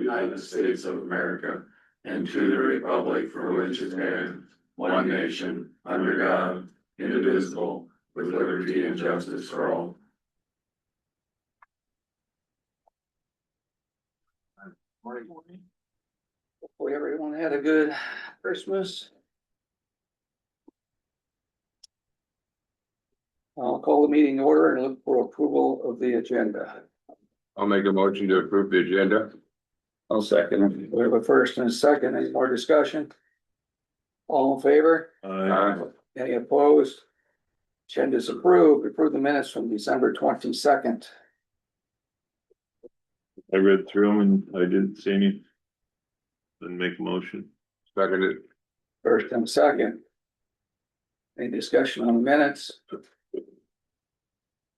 United States of America and to the republic for which it stands, one nation, under God, indivisible, with liberty and justice for all. Morning. Hopefully everyone had a good Christmas. I'll call the meeting to order and look for approval of the agenda. I'll make a motion to approve the agenda. I'll second. We have a first and a second. Any more discussion? All in favor? Aye. Any opposed? Agenda is approved. Approve the minutes from December 22nd. I read through them and I didn't see any. Then make a motion. Seconded. First and second. Any discussion on the minutes?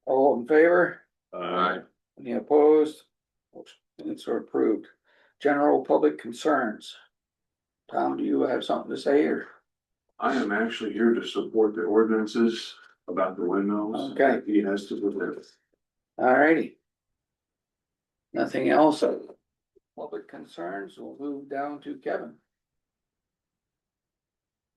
All in favor? Aye. Any opposed? Minutes are approved. General public concerns. Tom, do you have something to say or? I am actually here to support the ordinances about the windmills. Okay. that he has to deliver. All righty. Nothing else? Public concerns, we'll move down to Kevin.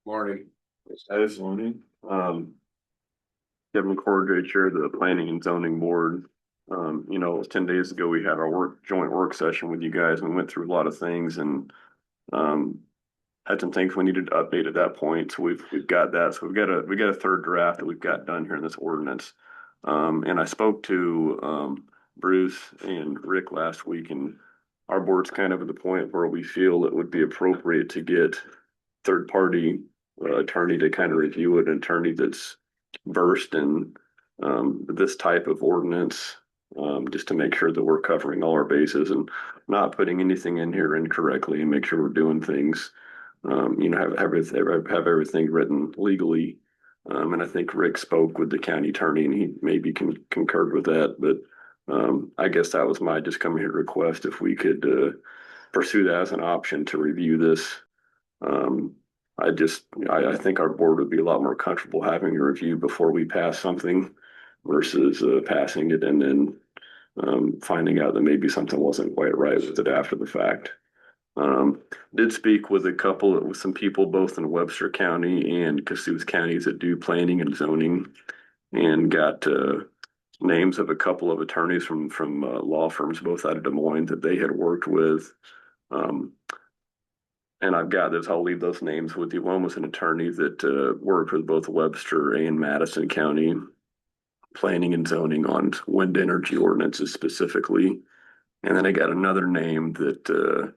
Morning. This morning, Kevin Corday, Chair of the Planning and Zoning Board. You know, it was 10 days ago, we had our joint work session with you guys. We went through a lot of things and had some things we needed to update at that point. So we've got that. So we got a third draft that we've got done here in this ordinance. And I spoke to Bruce and Rick last week, and our board's kind of at the point where we feel it would be appropriate to get third party attorney to kind of review it, an attorney that's versed in this type of ordinance, just to make sure that we're covering all our bases and not putting anything in here incorrectly, and make sure we're doing things, you know, have everything written legally. And I think Rick spoke with the county attorney and he maybe concurred with that, but I guess that was my just coming here request if we could pursue that as an option to review this. I think our board would be a lot more comfortable having a review before we pass something versus passing it and then finding out that maybe something wasn't quite right with it after the fact. Did speak with some people both in Webster County and Cassuth counties that do planning and zoning, and got names of a couple of attorneys from law firms both out of Des Moines that they had worked with. And I've got this, I'll leave those names with you. One was an attorney that worked with both Webster and Madison County planning and zoning on wind energy ordinances specifically. And then I got another name that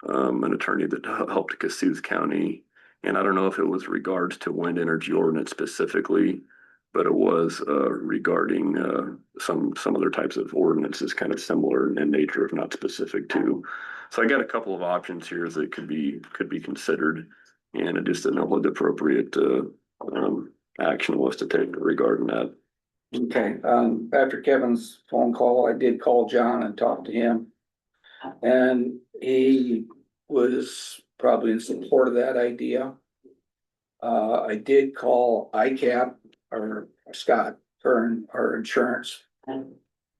an attorney that helped Cassuth County. And I don't know if it was regards to wind energy ordinance specifically, but it was regarding some other types of ordinances kind of similar in nature, if not specific to. So I got a couple of options here that could be considered, and I just didn't know what the appropriate action was to take regarding that. Okay, after Kevin's phone call, I did call John and talk to him. And he was probably in support of that idea. I did call ICAP or Scott for our insurance.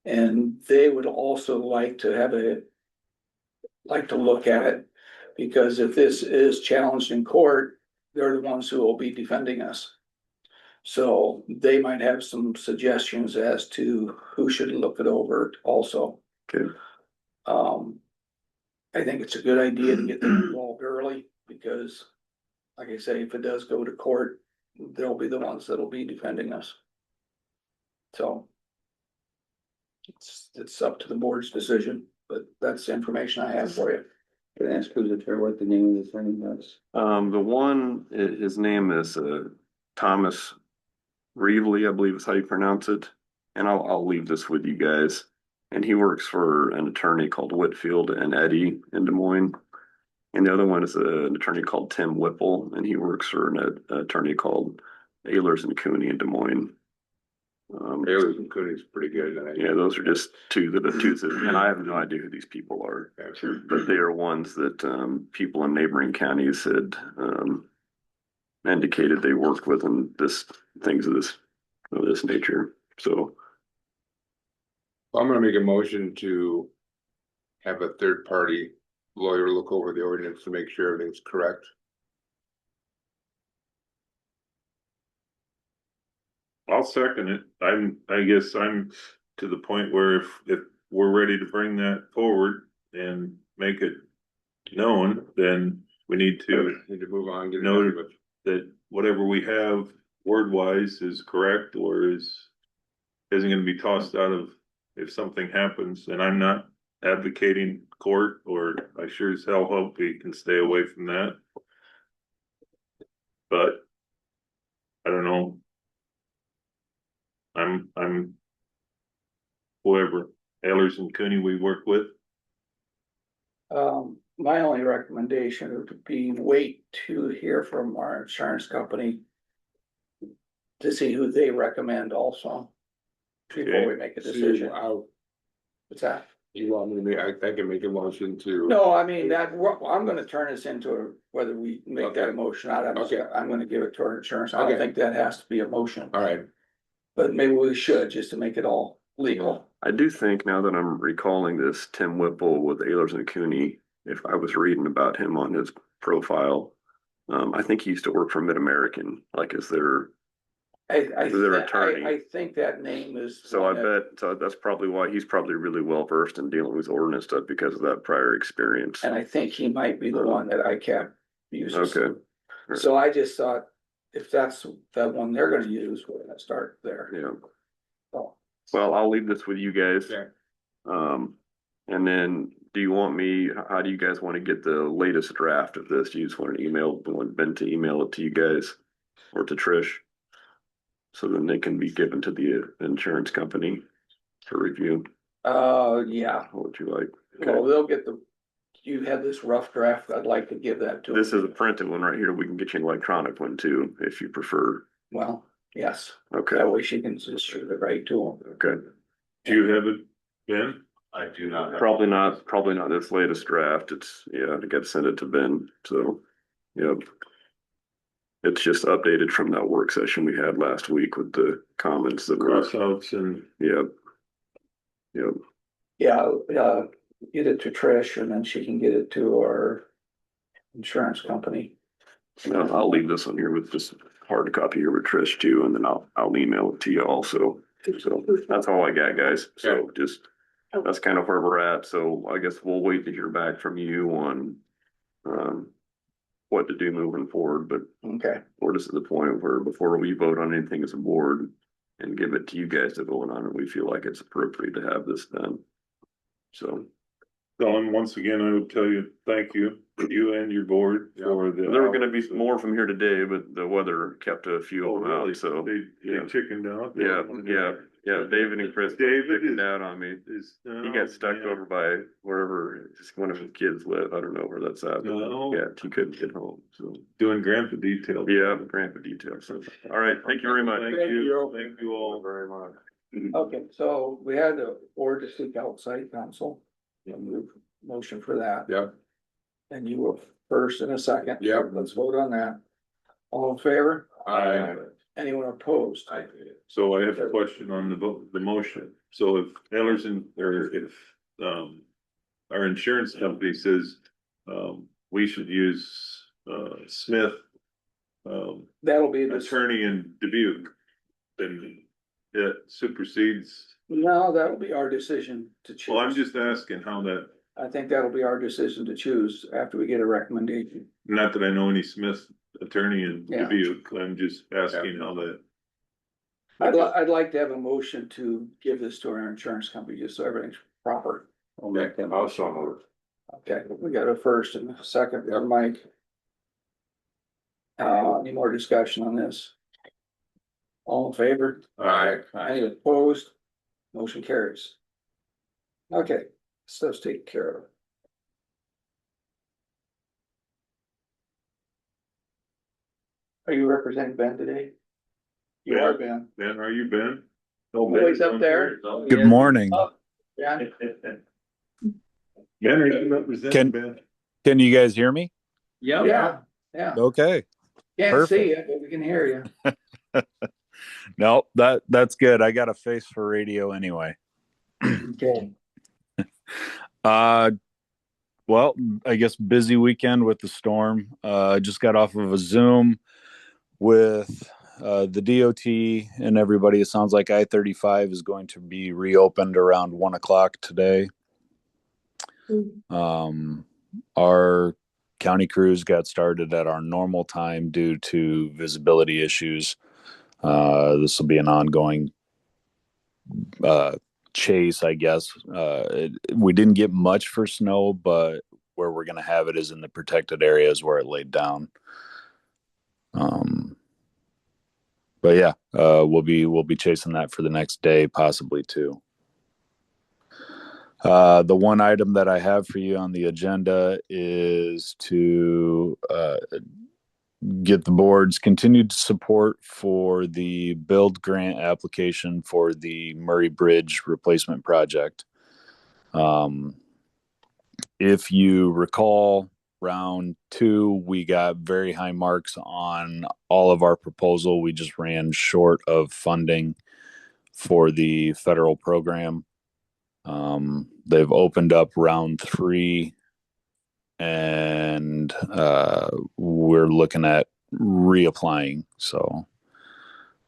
And they would also like to look at it, because if this is challenged in court, they're the ones who will be defending us. So they might have some suggestions as to who should look it over also. Okay. I think it's a good idea to get them involved early, because like I say, if it does go to court, they'll be the ones that'll be defending us. So it's up to the board's decision, but that's the information I have for you. Can I ask who's the chair, what the name of the attorney was? The one, his name is Thomas Reevely, I believe is how you pronounce it. And I'll leave this with you guys. And he works for an attorney called Whitfield and Eddy in Des Moines. And the other one is an attorney called Tim Whipple, and he works for an attorney called Ehlers and Cooney in Des Moines. Ehlers and Cooney's pretty good. Yeah, those are just two that, and I have no idea who these people are, but they are ones that people in neighboring counties had indicated they worked with in things of this nature. So I'm gonna make a motion to have a third party lawyer look over the ordinance to make sure everything's correct. I'll second it. I guess I'm to the point where if we're ready to bring that forward and make it known, then we need to Need to move on, get it know done with. that whatever we have word wise is correct or isn't gonna be tossed out of if something happens. And I'm not advocating court, or I sure as hell hope we can stay away from that. But I don't know. I'm whoever, Ehlers and Cooney we work with. My only recommendation would be wait to hear from our insurance company to see who they recommend also, before we make a decision. What's that? You want me to make, I can make a motion to. No, I mean, I'm gonna turn this into whether we make that a Okay. motion, I'm gonna give it to our insurance. I Okay. don't think that has to be a motion, All right, but maybe we should, just to make it all legal. I do think now that I'm recalling this, Tim Whipple with Ehlers and Cooney, if I was reading about him on his profile, I think he used to work for Mid-American, like as their, Their attorney. I think that name is. so I one that- bet, so that's probably why he's probably really well versed in dealing with ordinance stuff because of that prior experience. And I think he might be the one that ICAP uses. Okay, So I just thought, if that's the one they're gonna use, we're gonna start there. yeah. So, Well, I'll leave this with you guys. okay. And then do you want me, how do you guys want to get the latest draft of this? Do you just want an email, want Ben to email it to you guys or to Trish? So then they can be given to the insurance company for review. yeah, What would you like? well, Okay. they'll get you have this rough draft, I'd like to give that to them. This is a printed one right here. We can get you an electronic one too, if you prefer. Well, yes, Okay, that way she can just shoot it right to them. okay. Do you have it, Ben? I do not have. Probably not this latest draft. It's, yeah, I gotta send it to Ben, so, yep. It's just updated from that work session we had last week with the comments that were, Crossouts and yep. Yep, Yeah, get it to Trish and then she can get it to our insurance company. now I'll leave this one here with just hard copy here with Trish too, and then I'll email it to you also. So that's all I got, guys. So just, that's kind of where we're at. So I guess we'll wait to hear back from you on, what to do moving forward, but Okay, we're just at the point where before we vote on anything as a board and give it to you guys to vote on it, we feel like it's appropriate to have this done. So Don, once again, I would tell you, thank you, and your board for the. there were gonna be more from here today, but the weather kept a few Oh, of them really? out, so. They yeah. chickened out? Yeah, David and Chris. David chickened is- out on me. Is. He got stuck yeah. over by wherever just one of his kids live. I don't know where that's at. But Oh. yeah, he couldn't get home. So Doing grandpa detail. yeah, grandpa details. So, all right, thank you very much. Thank Thank you, you. thank you all very much. okay, so we had the board to seek outside counsel. Motion for that. Yep. And you were first and a second. Yep. Let's vote on that. All in favor? Aye. Anyone opposed? I did. So I have a question on the vote, the motion. So if Ellerson, or if, our insurance company says, we should use, Smith, That'll be the, attorney in Dubuque, then it supersedes. no, that'll be our decision to choose. Well, I'm just asking how that, I think that'll be our decision to choose after we get a recommendation. not that I know any Smith attorney in Yeah. Dubuque, I'm just asking how that. I'd like to have a motion to give this to our insurance company, just so everything's proper. I'll make that. Also moved. Okay, we got a first and a second from Mike. Any more discussion on this? All in favor? Aye. Any opposed? Motion carries. Okay, stuff's taken care of. Are you representing Ben today? You are, Ben. Ben, are you Ben? Oh, he's up there. Good morning. Yeah, Ben, are you representing Ben? Can you guys hear me? yeah. Okay. Can't Perfect. see you, but we can hear you. No, that's good. I got a face for radio anyway. Okay. Uh Well, I guess busy weekend with the storm. I just got off of a Zoom with the DOT and everybody. It sounds like I-35 is going to be reopened around 1 o'clock today. Our county crews got started at our normal time due to visibility issues. This will be an ongoing chase, I guess. We didn't get much for snow, but where we're going to have it is in the protected areas where it laid down. But yeah, we'll be chasing that for the next day, possibly two. The one item that I have for you on the agenda is to get the board's continued support for the build grant application for the Murray Bridge replacement project. If you recall, round two, we got very high marks on all of our proposal. We just ran short of funding for the federal program. They've opened up round three, and we're looking at reapplying. So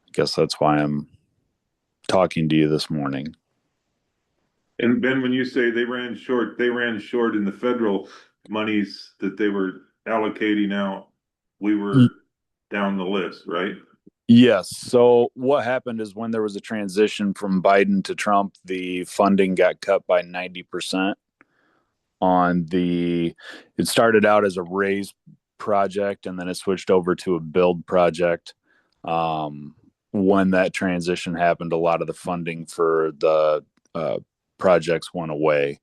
I guess that's why I'm talking to you this morning. And Ben, when you say they ran short in the federal monies that they were allocating out. We were down the list, right? Yes. So what happened is when there was a transition from Biden to Trump, the funding got cut by 90% on it started out as a raise project and then it switched over to a build project. When that transition happened, a lot of the funding for the projects went away.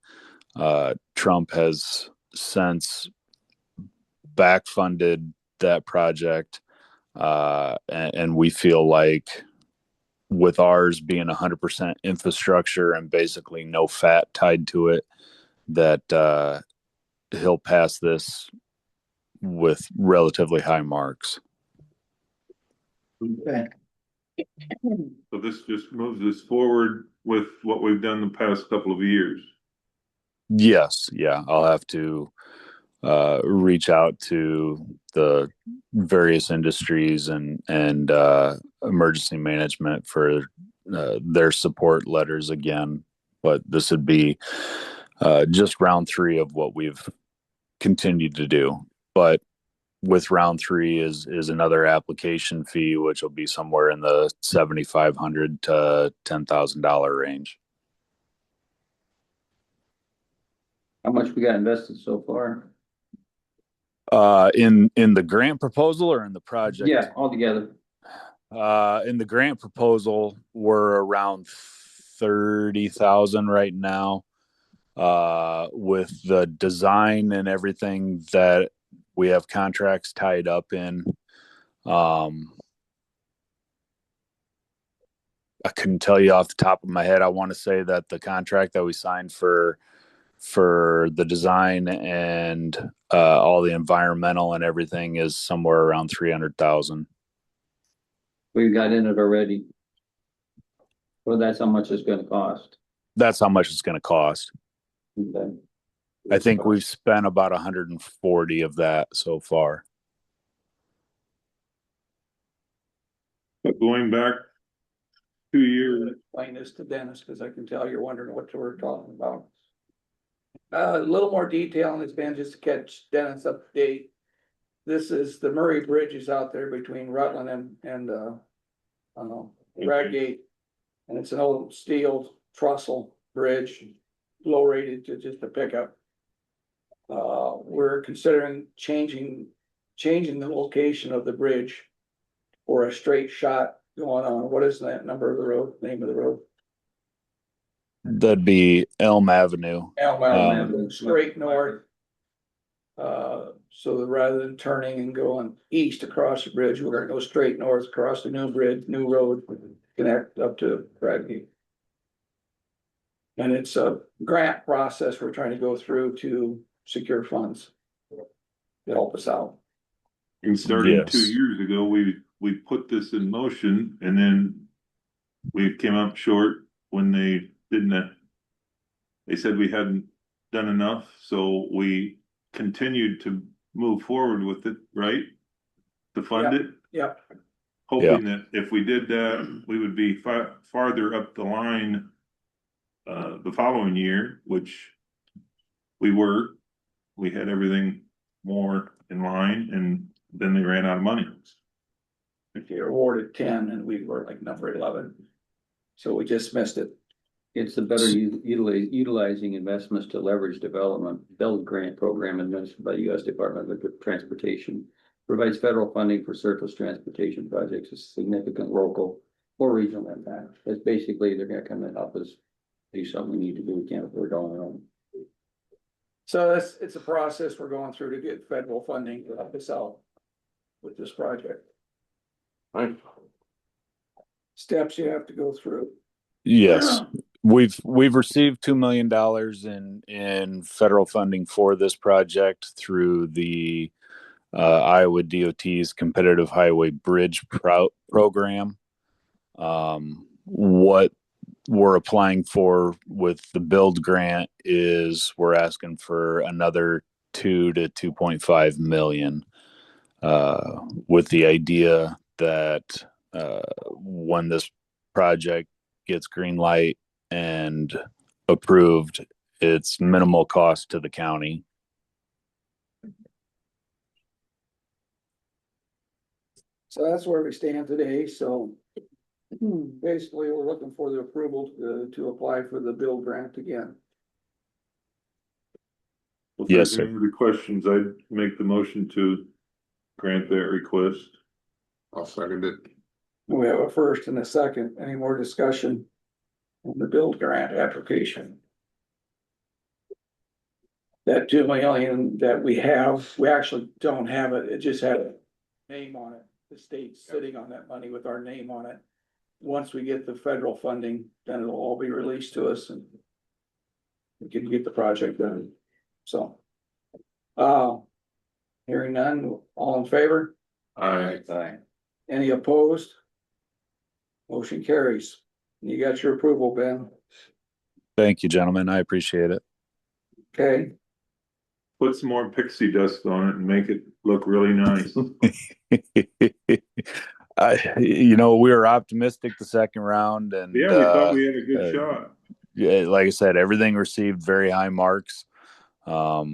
Trump has since backfunded that project. And we feel like with ours being 100% infrastructure and basically no fat tied to it, that he'll pass this with relatively high marks. Okay. So this just moves us forward with what we've done the past couple of years. Yes. Yeah. I'll have to reach out to the various industries and emergency management for their support letters again. But this would be just round three of what we've continued to do. But with round three is another application fee, which will be somewhere in the $7,500 to $10,000 range. How much we got invested so far? In the grant proposal or in the project? Yeah, all together. In the grant proposal, we're around 30,000 right now. With the design and everything that we have contracts tied up in, I couldn't tell you off the top of my head. I want to say that the contract that we signed for the design and all the environmental and everything is somewhere around 300,000. We've got in it already. Well, that's how much it's gonna cost. That's how much it's going to cost. Okay. I think we've spent about 140 of that so far. But going back 2 years, Explain this to Dennis, because I can tell you're wondering what we're talking about. A little more detail on this, Ben, just to catch Dennis up to date. This is the Murray Bridge is out there between Rutland and Bradgate. And it's an old steel trestle bridge, low rated to just a pickup. We're considering changing the location of the bridge for a straight shot going on. What is that name of the road? That'd be Elm Avenue. Elm Avenue, straight north. So that rather than turning and going east across the bridge, we're gonna go straight north across the new bridge, new road, connect up to Bradgate. And it's a grant process we're trying to go through to secure funds to help us out. and starting Yes. 2 years ago, we put this in motion and then we came up short when they said we hadn't done enough, so we continued to move forward with it, right? To fund it, Yep, hoping that if we did that, we would be farther up the line the following year, which we were. We had everything more in line, and then they ran out of money. they awarded 10 and we were like number 11. So we just missed it. It's the better utilizing investments to leverage development, build grant program administered by the U.S. Department of Transportation. Provides federal funding for surface transportation projects with significant local or regional impact. That's basically, they're gonna come and help us do something we need to do. We can't afford it on our own. So it's a process we're going through to get federal funding to help us out with this project. Right. Steps you have to go through. Yes, we've received $2 million in federal funding for this project through the Iowa DOT's Competitive Highway Bridge program. What we're applying for with the build grant is we're asking for another 2 to 2.5 million, with the idea that when this project gets green light and approved, it's minimal cost to the county. So that's where we stand today. So basically, we're looking for the approval to apply for the build grant again. If Yes, there's sir. any other questions, I'd make the motion to grant that request. I'll second it. We have a first and a second. Any more discussion on the build grant application? That 2 million that we have, we actually don't have it. It just had a name on it. The state's sitting on that money with our name on it. Once we get the federal funding, then it'll all be released to us and we can get the project done. So, hearing none, all in favor? Aye. Any opposed? Motion carries. You got your approval, Ben. Thank you, gentlemen. I appreciate it. Okay, Put some more pixie dust on it and make it look really nice. We were optimistic the second round, and Yeah, we thought we had a good shot. yeah, like I said, everything received very high marks. I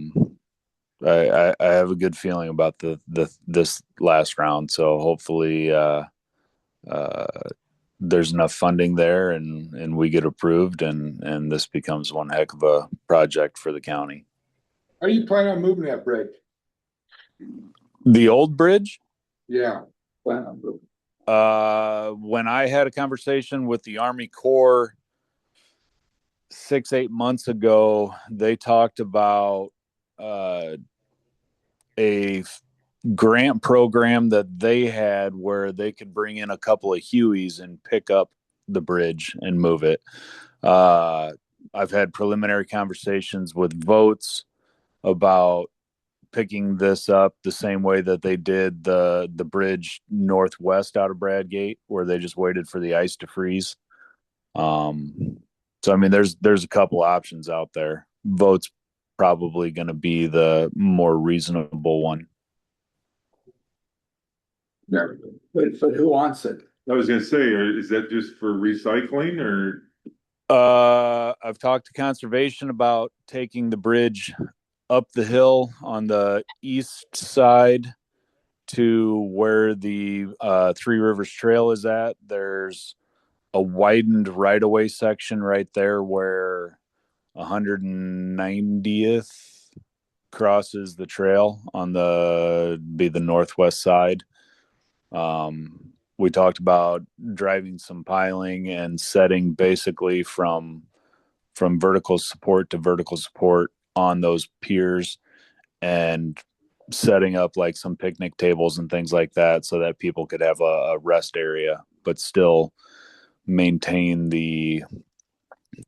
have a good feeling about this last round, so hopefully there's enough funding there and we get approved and this becomes one heck of a project for the county. How do you plan on moving that bridge? The old bridge? Yeah. plan on moving. When I had a conversation with the Army Corps 6-8 months ago, they talked about a grant program that they had where they could bring in a couple of Hueys and pick up the bridge and move it. I've had preliminary conversations with Votes about picking this up the same way that they did the bridge northwest out of Bradgate, where they just waited for the ice to freeze. So I mean, there's a couple options out there. Votes probably going to be the more reasonable one. But who wants it? I was gonna say, is that just for recycling or? I've talked to conservation about taking the bridge up the hill on the east side to where the Three Rivers Trail is at. There's a widened right-of-way section right there where 190th crosses the trail on the northwest side. We talked about driving some piling and setting basically from vertical support to vertical support on those piers and setting up like some picnic tables and things like that so that people could have a rest area, but still maintain the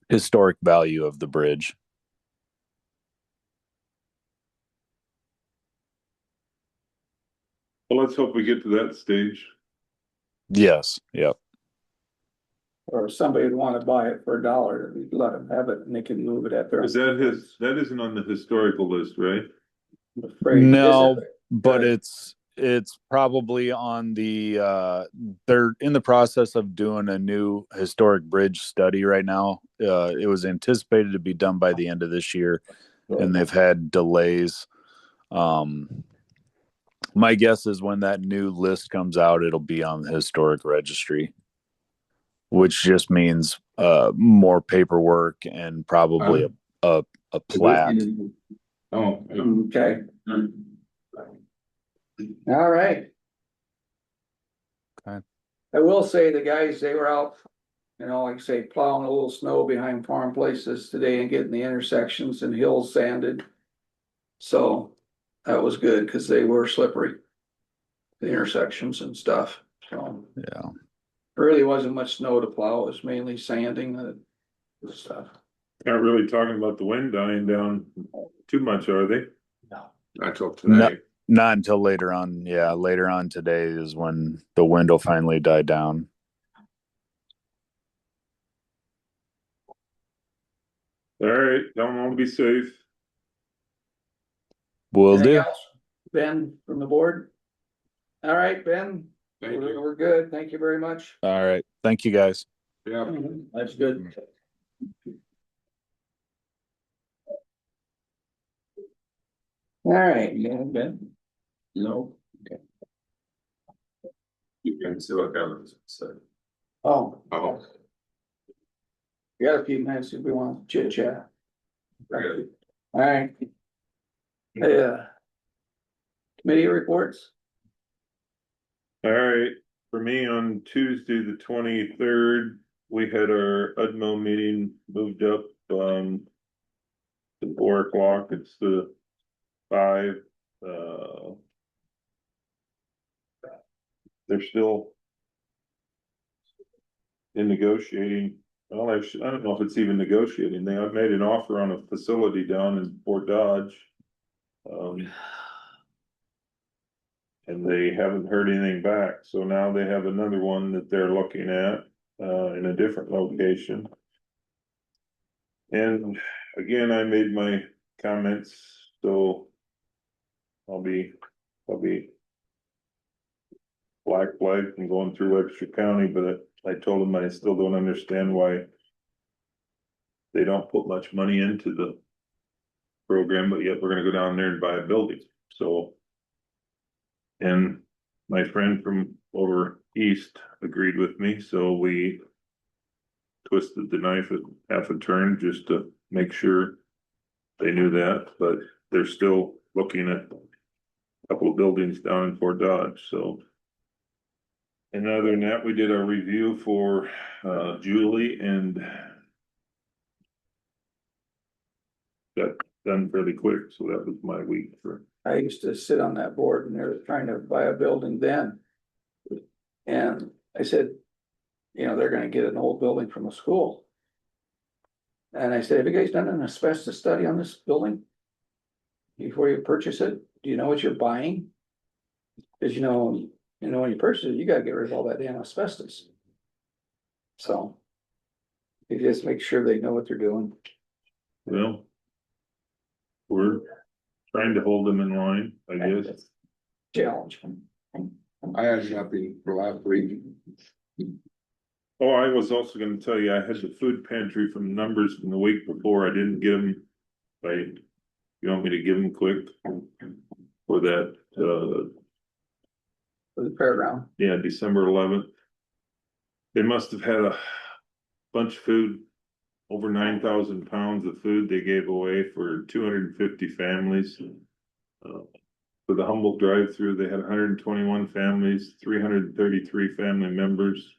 historic value of the bridge. Well, let's hope we get to that stage. Yes. Yep. or if somebody would wanna buy it for $1, we'd let them have it and they can move it at their. Is that that isn't on the historical list, right? I'm afraid. No, Is it? but Good. it's probably on the they're in the process of doing a new historic bridge study right now. It was anticipated to be done by the end of this year, and they've had delays. My guess is when that new list comes out, it'll be on the historic registry, which just means more paperwork and probably a plat. Oh, Okay. All right. Okay. I will say the guys, they were out, you know, like I say, plowing a little snow behind farm places today and getting the intersections and hills sanded. So that was good because they were slippery. The intersections and stuff, so Yeah. really wasn't much snow to plow, it was mainly sanding the stuff. Not really talking about the wind dying down too much, are they? not till No, today. not until later on. Yeah, later on today is when the wind will finally die down. All right, don't want to be safe. Will Anything do. else? Ben from the board? All right, Ben, Thank you. we're good, thank you very much. All right. Thank you guys. Yeah. That's good. All right, yeah, Ben? No. You can see what governs, so. Oh. Oh. We got a few minutes if we want to chit chat. Okay. All right. Yeah. Committee reports? All right, for me on Tuesday, the 23rd, we had our UDMO meeting moved up, to 4 o'clock. It's the 5, they're still in negotiating. Well, I don't know if it's even negotiating. They have made an offer on a facility down in Fort Dodge. And they haven't heard anything back, so now they have another one that they're looking at, in a different location. And again, I made my comments, so I'll be black flag from going through Webster County, but I told them I still don't understand why they don't put much money into the program, but yet we're gonna go down there and buy a building, so. And my friend from over east agreed with me, so we twisted the knife at half a turn just to make sure they knew that, but they're still looking at a couple of buildings down in Fort Dodge, so. And other than that, we did our review for Julie and got done fairly quick, so that was my week for. I used to sit on that board and they were trying to buy a building then. And I said, you know, they're gonna get an old building from a school. And I said, have you guys done an asbestos study on this building? Before you purchase it, do you know what you're buying? Cause you know, when you purchase it, you gotta get rid of all that damn asbestos. So. You just make sure they know what they're doing. Well, we're trying to hold them in line, I guess. Challenge. I had nothing for last week. Oh, I was also gonna tell you, I had the food pantry from numbers from the week before. I didn't get them. Right, you want me to give them quick for that, For the fairground. yeah, December 11th. They must have had a bunch of food, over 9,000 pounds of food they gave away for 250 families. For the Humboldt drive-through, they had 121 families, 333 family members.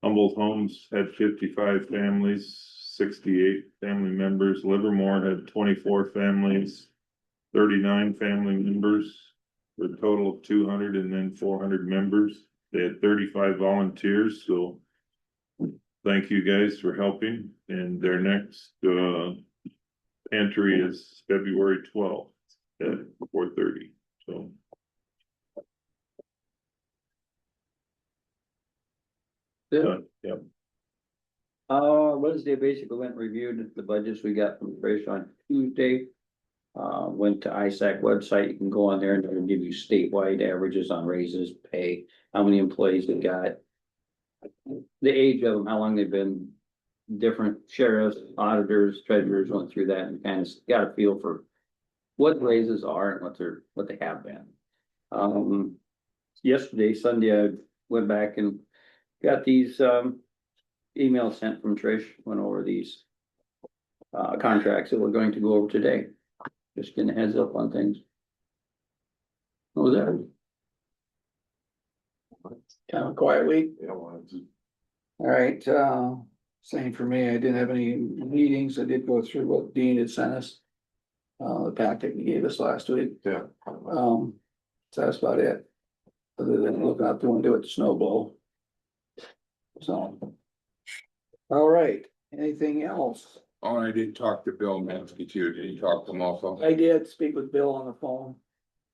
Humboldt Homes had 55 families, 68 family members. Livermore had 24 families, 39 family members, for a total of 200 and then 400 members. They had 35 volunteers, so thank you guys for helping. And their next pantry is February 12th at 4:30, so. Yeah. Yep. Wednesday basically went and reviewed the budgets we got from Trish on Tuesday. Went to ISAC website, you can go on there and it'll give you statewide averages on raises, pay, how many employees they got. The age of them, how long they've been, different sheriffs, auditors, treasurers, went through that and kind of got a feel for what raises are and what they have been. Yesterday, Sunday, I went back and got these, emails sent from Trish, went over these contracts that we're going to go over today. Just getting a heads up on things. What was that? Kind of a quiet week. Yeah, well, it's- All right, same for me. I didn't have any meetings. I did go through what Dean had sent us. The packet he gave us last week. Yeah. So that's about it. Other than looking out the window at the snow blow. So. All right, anything else? Oh, and I did talk to Bill Mansky too. Did you talk to him also? I did speak with Bill on the phone.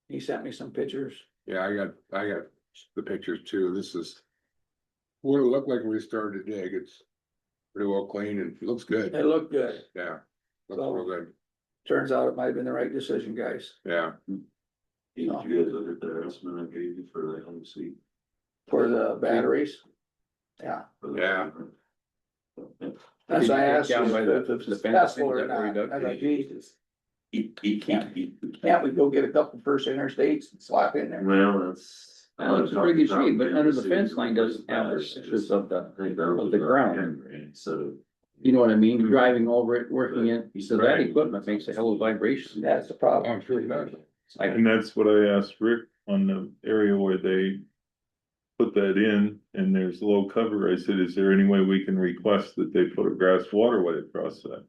He sent me some pictures. Yeah, I got the pictures too. This is what it looked like when we started to dig. It's pretty well clean and it looks good. It looked good. Yeah, looks So- real good. Turns out it might have been the right decision, guys. Yeah, Did you guys look at the estimate I gave you for the MC? For the batteries. Yeah, Yeah. that's why I asked you Down by if it's the fence, successful or is that where you not. dug? I was like, Jesus. Can't we go get a couple first interstates and slap in there? Well, that's. Well, it's a pretty good shape, but under the fence line doesn't have the pictures of the ground. So. You know what I mean? Driving over it, working it, so that equipment makes a hell of a vibration. That's the problem. I'm sure it does. And that's what I asked Rick on the area where they put that in and there's low cover. I said, is there any way we can request that they put a grass waterway across that?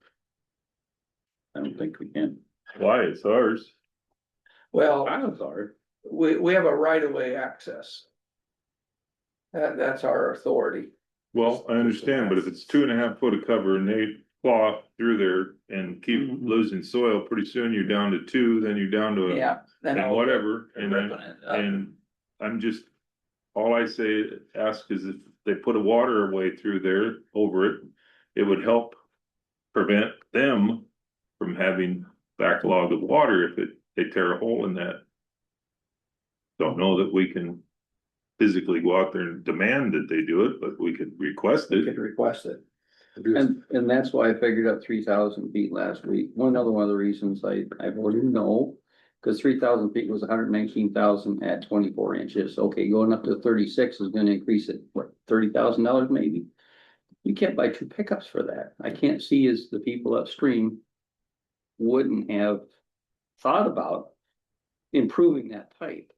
I don't think we can. Why? It's ours. Well, Pilots are. we have a right of way access. That's our authority. Well, I understand, but if it's 2.5 foot of cover and they claw through there and keep Mhm. losing soil, pretty soon you're down to 2, then you're down to Yeah. then and I'll- whatever, and then, ripping it up. and I'm just, all I ask is if they put a waterway through there over it, it would help prevent them from having backlog of water if they tear a hole in that. Don't know that we can physically go out there and demand that they do it, but we could request We it. could request it. And that's why I figured out 3,000 feet last week. One of the reasons I voted no. Cause 3,000 feet was 119,000 at 24 inches. Okay, going up to 36 is gonna increase it, what, $30,000 maybe? You can't buy 2 pickups for that. I can't see as the people upstream wouldn't have thought about improving that pipe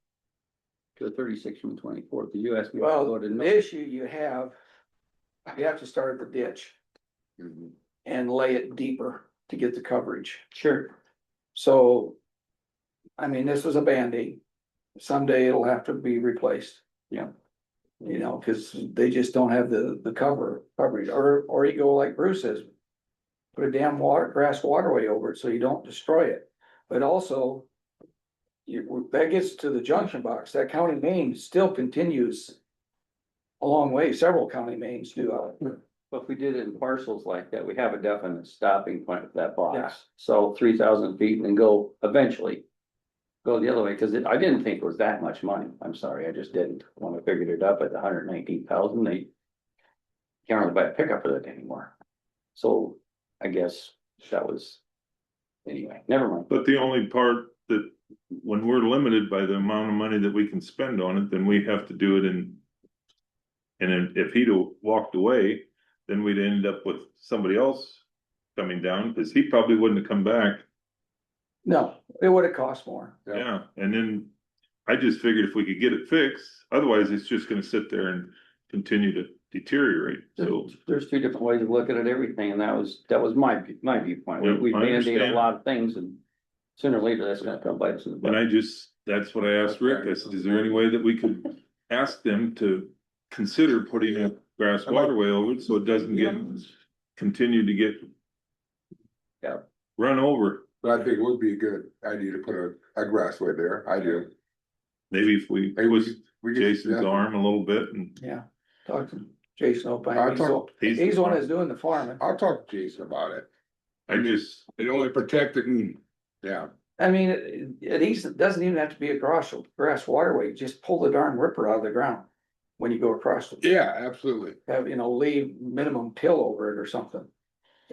to a 36 from 24, because you asked me. if I Well, voted no. the issue you have to start at the ditch and lay it deeper to get the coverage. Sure. So, I mean, this was a Band-Aid. Someday it'll have to be replaced. Yeah. You know, cause they just don't have the coverage, or you go like Bruce says. Put a damn grass waterway over it so you don't destroy it, but also. That gets to the junction box, that county main still continues. A long way, several county mains do out. But if we did it in parcels like that, we have a definite stopping point with that Yeah. box. So 3,000 feet and then go eventually. Go the other way, cause I didn't think it was that much money. I'm sorry, I just didn't. When I figured it up at 119,000, they. Can't really buy a pickup for that anymore. So I guess that was. Anyway, never mind. But the only part that, when we're limited by the amount of money that we can spend on it, then we have to do it in. And then if he'd have walked away, then we'd end up with somebody else coming down, cause he probably wouldn't have come back. No, it would have cost more. Yeah. Yeah, and then I just figured if we could get it fixed, otherwise it's just gonna sit there and continue to deteriorate, so. There's 2 different ways of looking at everything, and that was my viewpoint. Yeah, We I Band-Aid a understand. lot of things, and sooner or later, that's gonna come bite us in the butt. And that's what I asked Rick, I said, is there any way that we could ask them to consider putting a grass waterway over it so it doesn't continue to get. Yeah. Run over, But I think it would be a good idea to put a grassway there. I do. maybe if we Maybe twist we could- Jason's arm a little bit and Yeah, talk to Jason Opine. I'll He's talk- he's the one that's doing the farming. I'll talk to Jason about it. I just, It only protected and, yeah, I mean, it doesn't even have to be a grass waterway, just pull the darn ripper out of the ground. When you go across it, yeah, absolutely. have, leave minimum till over it or something.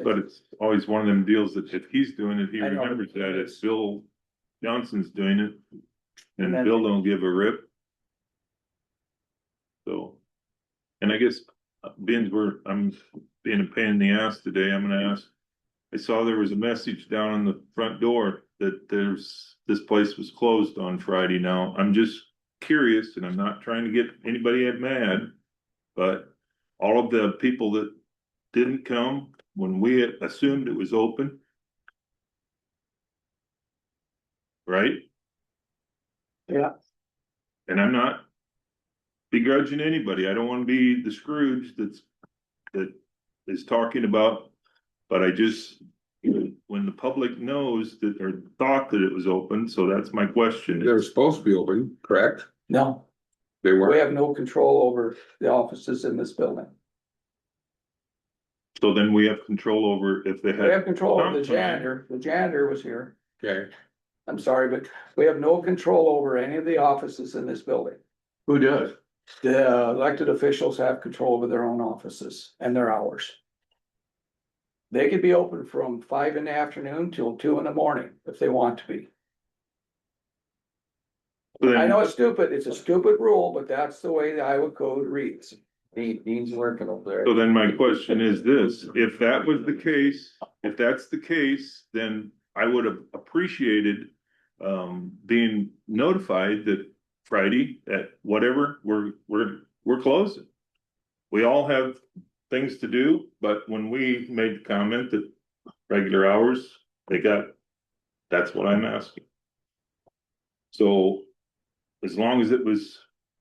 but it's always one of them deals that if he's doing it, he I know. remembers that. If Bill Johnson's doing it And and then- Bill don't give a rip. So, and I guess I'm being a pain in the ass today, I'm gonna ask. I saw there was a message down on the front door that this place was closed on Friday now. I'm just curious, and I'm not trying to get anybody mad, but all of the people that didn't come when we assumed it was open. Right? Yeah. And I'm not begrudging anybody. I don't want to be the Scrooge that is talking about, but I just, when the public knows that or thought that it was open, so that's my question. They were supposed to be open, correct? No, They we weren't. have no control over the offices in this building. So then we have control over if they We have had, control over the janitor was here. Okay, I'm sorry, but we have no control over any of the offices in this building. Who does? The elected officials have control over their own offices and their hours. They could be open from 5 in the afternoon till 2 in the morning if they want to be. I know it's stupid, it's a stupid rule, but that's the way the Iowa code reads. Dean's working over there. so then my question is this, if that was the case, if that's the case, then I would have appreciated being notified that Friday at whatever, we're closing. We all have things to do, but when we made the comment that regular hours, that's what I'm asking. So as long as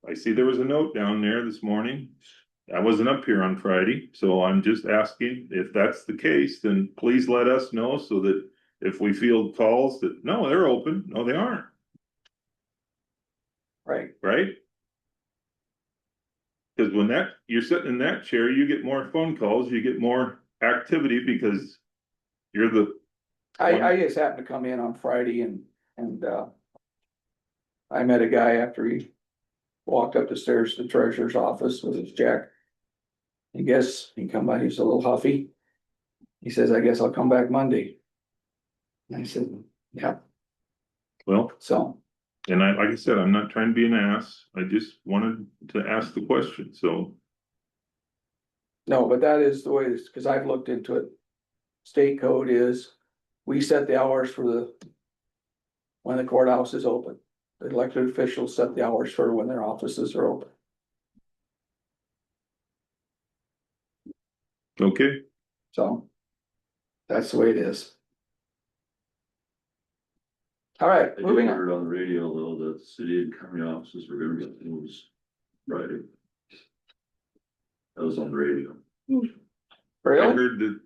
I see there was a note down there this morning. I wasn't up here on Friday, so I'm just asking if that's the case, then please let us know so that if we field calls that, no, they're open, no, they aren't, Right, right? Cause when you're sitting in that chair, you get more phone calls, you get more activity because you're I just happened to come in on Friday and I met a guy after he walked up the stairs to the treasurer's office with his check. I guess he come by, he's a little huffy. He says, I guess I'll come back Monday. And I said, yeah, well, so, and like I said, I'm not trying to be an ass, I just wanted to ask the question, so. no, but that is the way it is, cause I've looked into it. State code is, we set the hours for when the courthouse is open. The elected officials set the hours for when their offices are open. Okay, So that's the way it is. All right, I moving did on. heard on the radio though that the city and county offices were gonna get closed Friday. That was on the radio. I Really? heard that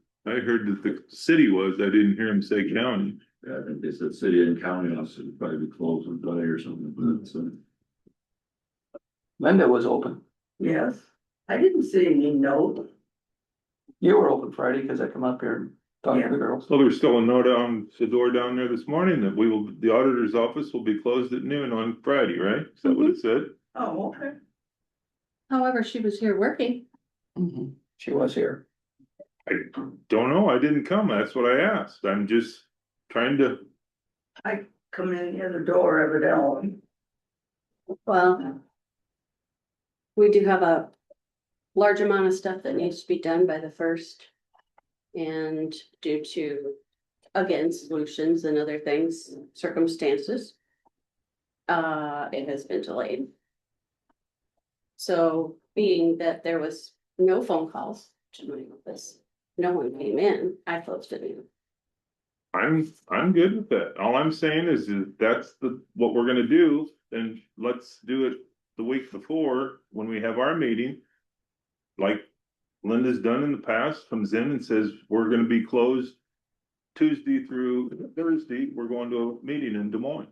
the city was, I didn't hear him say county. Yeah, I think they said city and county offices would probably be closed on Friday or something, but so. Linda was open. Yes, I didn't see any note. You were open Friday because I come up here and talk to the girls. So there's still a note on the door down there this morning that the auditor's office will be closed at noon on Friday, right? Is that what it said? Oh, okay. However, she was here working. Mhm. She was here. I don't know, I didn't come, that's what I asked, I'm just trying to, Come in the other door evidently. Well, we do have a large amount of stuff that needs to be done by the 1st. And due to, again, solutions and other things, circumstances, it has been delayed. So being that there was no phone calls to my office, no one came in, I closed it in. I'm good with that, all I'm saying is that's what we're gonna do, then let's do it the week before, when we have our meeting. Like Linda's done in the past, comes in and says, we're gonna be closed Tuesday through Thursday, we're going to a meeting in Des Moines.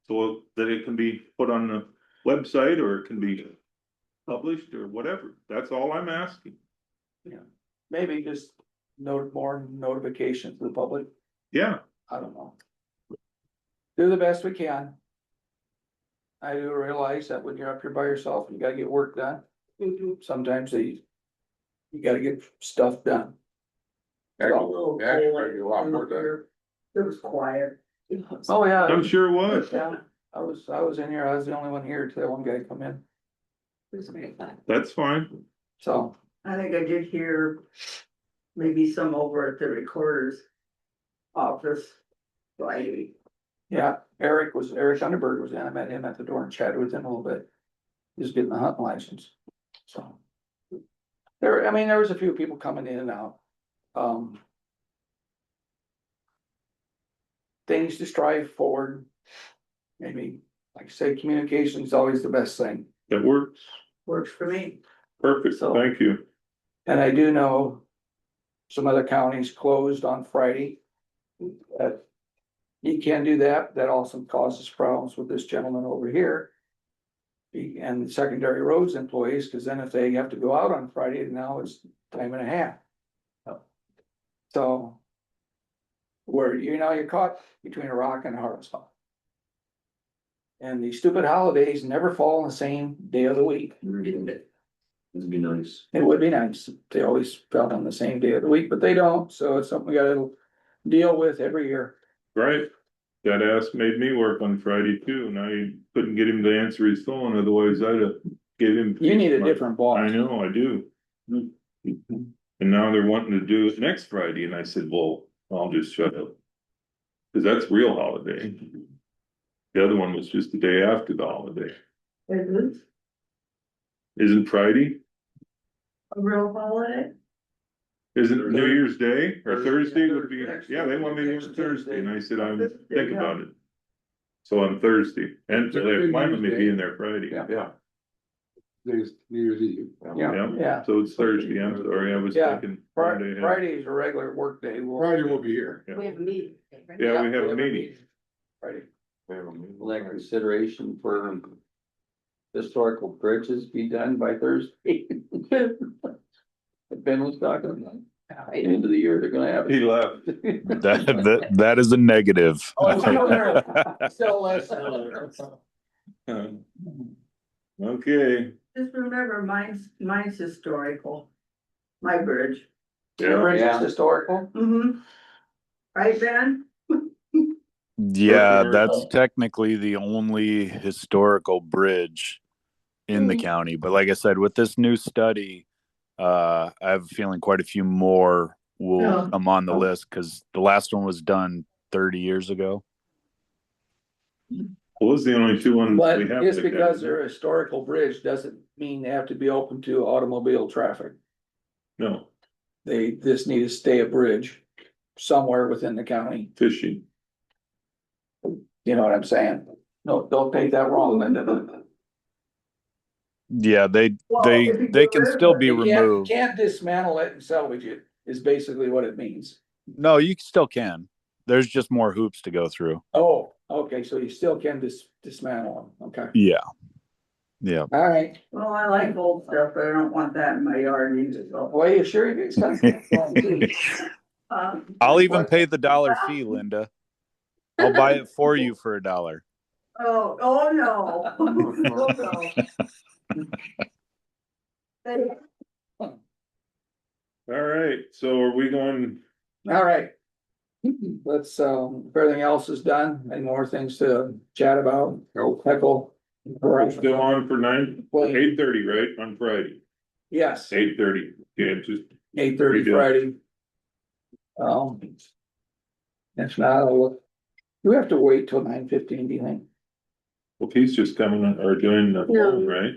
So that it can be put on the website, or it can be published or whatever. That's all I'm asking. Maybe just note more notification to the public. Yeah, I don't know. Do the best we can. I do realize that when you're up here by yourself, you gotta get work done. Mhm. Sometimes you gotta get stuff done. Actually, a lot more done. It was quiet. Oh, yeah. I'm sure it was. Yeah, I was in here. I was the only one here till that one guy come in, It was very fun. That's fine. so. I think I did hear maybe some over at the recorder's office Friday. Yeah, Eric Underberg was in. I met him at the door and chatted with him a little bit. He's getting the hunting license, so. There was a few people coming in and out. Things to strive forward. Maybe, like I said, communication is always the best thing. That works. Works for me. Perfect. So- Thank you. And I do know some other counties closed on Friday. You can do that. That also causes problems with this gentleman over here. And the secondary roads employees, because then if they have to go out on Friday, now it's time and a half. So. Where, you're caught between a rock and a hard spot. And these stupid holidays never fall on the same day of the week. It'd be nice. It would be nice. If they always fell on the same day of the week, but they don't, so it's something we gotta deal with every year. Right. That ass made me work on Friday too, and I couldn't get him to answer his phone, otherwise I'd have gave him. You need a different boss. I know, I do. And now they're wanting to do it next Friday, and I said, well, I'll just shut up. Cause that's real holiday. The other one was just the day after the holiday. It is Isn't Friday? a real holiday. Isn't New Year's Day or Thursday would be, Next yeah, they want me to next work Thursday, and I said, I would Thursday, think yeah. about it. So on Thursday, and so they're planning me being there Friday. Yeah. Yeah. There's New Year's Eve. Yeah. So it's Thursday, I'm sorry, I was Yeah. thinking. Friday. Friday is a regular work day. Friday will be here. Yeah. We have a meeting. Right? Yeah, we have a meeting. Friday. Like consideration for historical bridges be done by Thursday. Ben was talking about, right into the year, they're gonna have He it. left. That is a negative. Oh, still there. Still less. Okay, Just remember, mine's historical. My bridge. The yeah, bridge is Yeah. historical. Mm-hmm. Right, Ben? Yeah, Or- that's technically the only historical bridge in the county. But like I said, with this new study, I have a feeling quite a few more will Yeah. come on the list because the last one was done 30 years ago. well, those are the only two ones But we have. just that because got- they're a historical bridge doesn't mean they have to be open to automobile traffic. No, They just need to stay a bridge somewhere within the county. fishing. You know what I'm saying? No, don't take that wrong, Linda. Yeah, they Well, they if you they get can rid of still it, be You removed. can't dismantle it and salvage it, is basically what it means. No, you still can. There's just more hoops to go through. Oh, okay, so you still can dismantle them, okay. Yeah. Yeah. All right, Well, I like old stuff, but I don't want that in my yard either, so. well, you sure you do? I'll even pay the $1 fee, Linda. I'll buy it for you for $1. Oh, no. Oh, no. All right, so are we going, All right. Let's, if everything else is done, any more things to chat about? Heckle. we're still on for 8:30, right, on Friday, Yes, 8:30, yeah, just, 8:30 We do. Friday. If not, I'll look. Do we have to wait till 9:15, do you think? well, he's just coming on or joining the No. phone, right?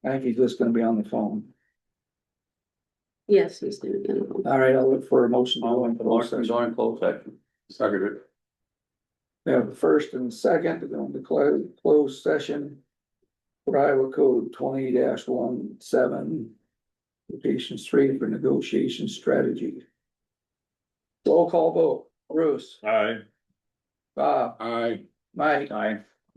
I think he's just gonna be on the phone. Yes, he's doing it. All right, I'll look for a motion to go into closed Motion to session. go in closed section. Seconded. We have the first and the second to go into closed session. For Iowa Code 20-17. Locations 3 for negotiation strategy. Roll call vote, Bruce, Aye. Bob, Aye. Mike, Aye.